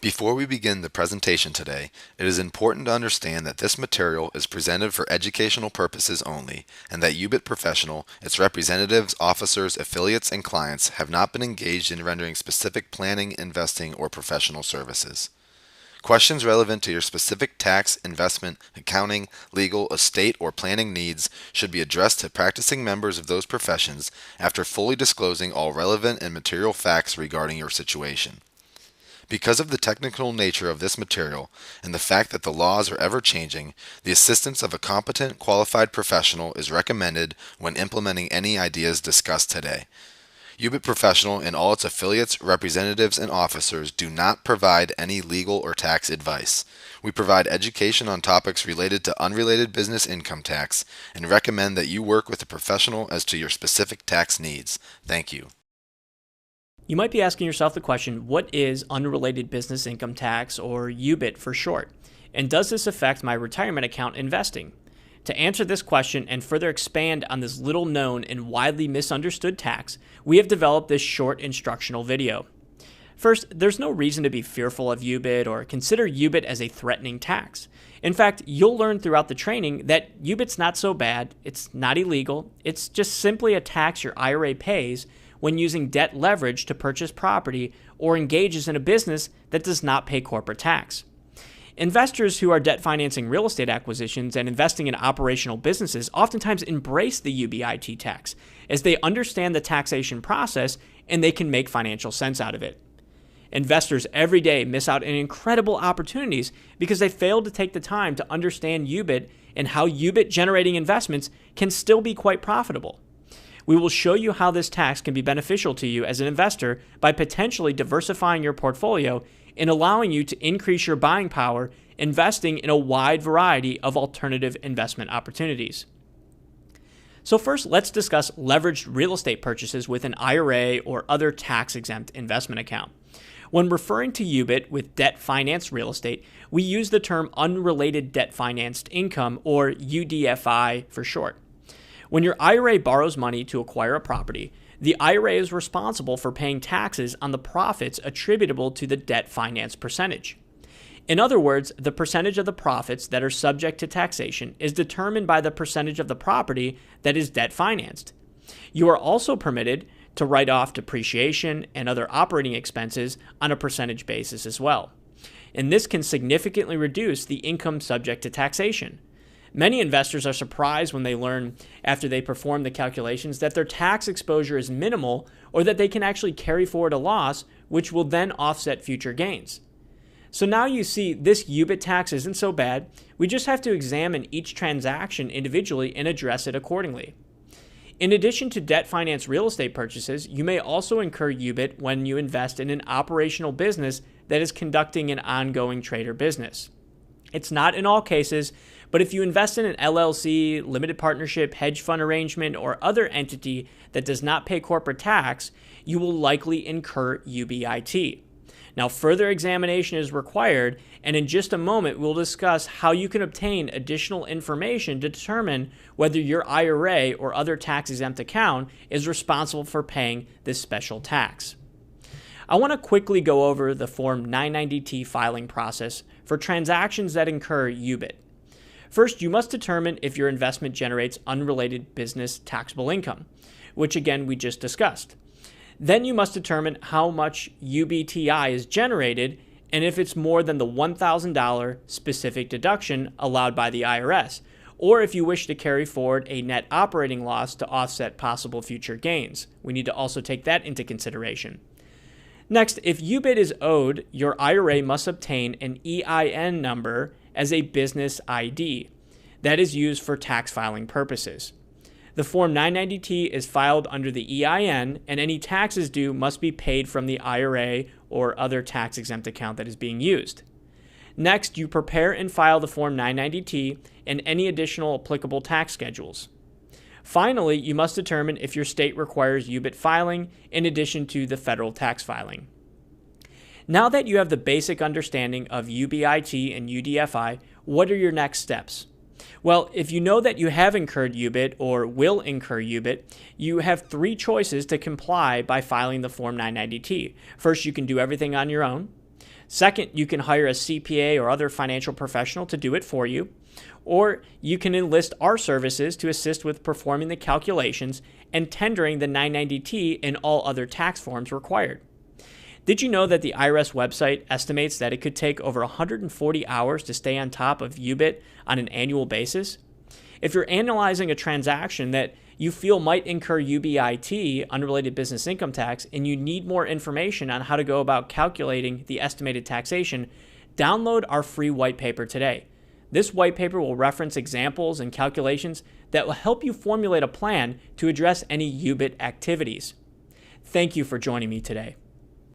Before we begin the presentation today, it is important to understand that this material is presented for educational purposes only, and that Ubit Professional, its representatives, officers, affiliates, and clients have not been engaged in rendering specific planning, investing, or professional services. Questions relevant to your specific tax, investment, accounting, legal, estate, or planning needs should be addressed to practicing members of those professions after fully disclosing all relevant and material facts regarding your situation. Because of the technical nature of this material and the fact that the laws are ever changing, the assistance of a competent, qualified professional is recommended when implementing any ideas discussed today. Ubit Professional and all its affiliates, representatives, and officers do not provide any legal or tax advice. We provide education on topics related to unrelated business income tax and recommend that you work with a professional as to your specific tax needs. Thank you. You might be asking yourself the question, what is unrelated business income tax, or UBIT for short? And does this affect my retirement account investing? To answer this question and further expand on this little known and widely misunderstood tax, we have developed this short instructional video. First, there's no reason to be fearful of UBIT or consider UBIT as a threatening tax. In fact, you'll learn throughout the training that UBIT's not so bad, it's not illegal, it's just simply a tax your IRA pays when using debt leverage to purchase property or engages in a business that does not pay corporate tax. Investors who are debt financing real estate acquisitions and investing in operational businesses oftentimes embrace the UBIT tax as they understand the taxation process and they can make financial sense out of it. Investors every day miss out on incredible opportunities because they fail to take the time to understand UBIT and how UBIT generating investments can still be quite profitable. We will show you how this tax can be beneficial to you as an investor by potentially diversifying your portfolio and allowing you to increase your buying power, investing in a wide variety of alternative investment opportunities. So first, let's discuss leveraged real estate purchases with an IRA or other tax-exempt investment account. When referring to UBIT with debt-financed real estate, we use the term unrelated debt-financed income, or UDFI for short. When your IRA borrows money to acquire a property, the IRA is responsible for paying taxes on the profits attributable to the debt finance percentage. In other words, the percentage of the profits that are subject to taxation is determined by the percentage of the property that is debt financed. You are also permitted to write off depreciation and other operating expenses on a percentage basis as well. And this can significantly reduce the income subject to taxation. Many investors are surprised when they learn after they perform the calculations that their tax exposure is minimal or that they can actually carry forward a loss, which will then offset future gains. So now you see this UBIT tax isn't so bad. We just have to examine each transaction individually and address it accordingly. In addition to debt finance real estate purchases, you may also incur UBIT when you invest in an operational business that is conducting an ongoing trade or business. It's not in all cases, but if you invest in an LLC, limited partnership, hedge fund arrangement, or other entity that does not pay corporate tax, you will likely incur UBIT. Now, further examination is required, and in just a moment, we'll discuss how you can obtain additional information to determine whether your IRA or other tax-exempt account is responsible for paying this special tax. I want to quickly go over the Form 990T filing process for transactions that incur UBIT. First, you must determine if your investment generates unrelated business taxable income, which again we just discussed. Then you must determine how much UBTI is generated and if it's more than the $1,000 specific deduction allowed by the IRS, or if you wish to carry forward a net operating loss to offset possible future gains. We need to also take that into consideration. Next, if UBIT is owed, your IRA must obtain an EIN number as a business ID that is used for tax filing purposes. The Form 990T is filed under the EIN, and any taxes due must be paid from the IRA or other tax-exempt account that is being used. Next, you prepare and file the Form 990T and any additional applicable tax schedules. Finally, you must determine if your state requires UBIT filing in addition to the federal tax filing. Now that you have the basic understanding of UBIT and UDFI, what are your next steps? Well, if you know that you have incurred UBIT or will incur UBIT, you have three choices to comply by filing the Form 990T. First, you can do everything on your own. Second, you can hire a CPA or other financial professional to do it for you, or you can enlist our services to assist with performing the calculations and tendering the 990T and all other tax forms required. Did you know that the IRS website estimates that it could take over 140 hours to stay on top of Ubit on an annual basis? If you're analyzing a transaction that you feel might incur UBIT, unrelated business income tax, and you need more information on how to go about calculating the estimated taxation, download our free white paper today. This white paper will reference examples and calculations that will help you formulate a plan to address any Ubit activities. Thank you for joining me today.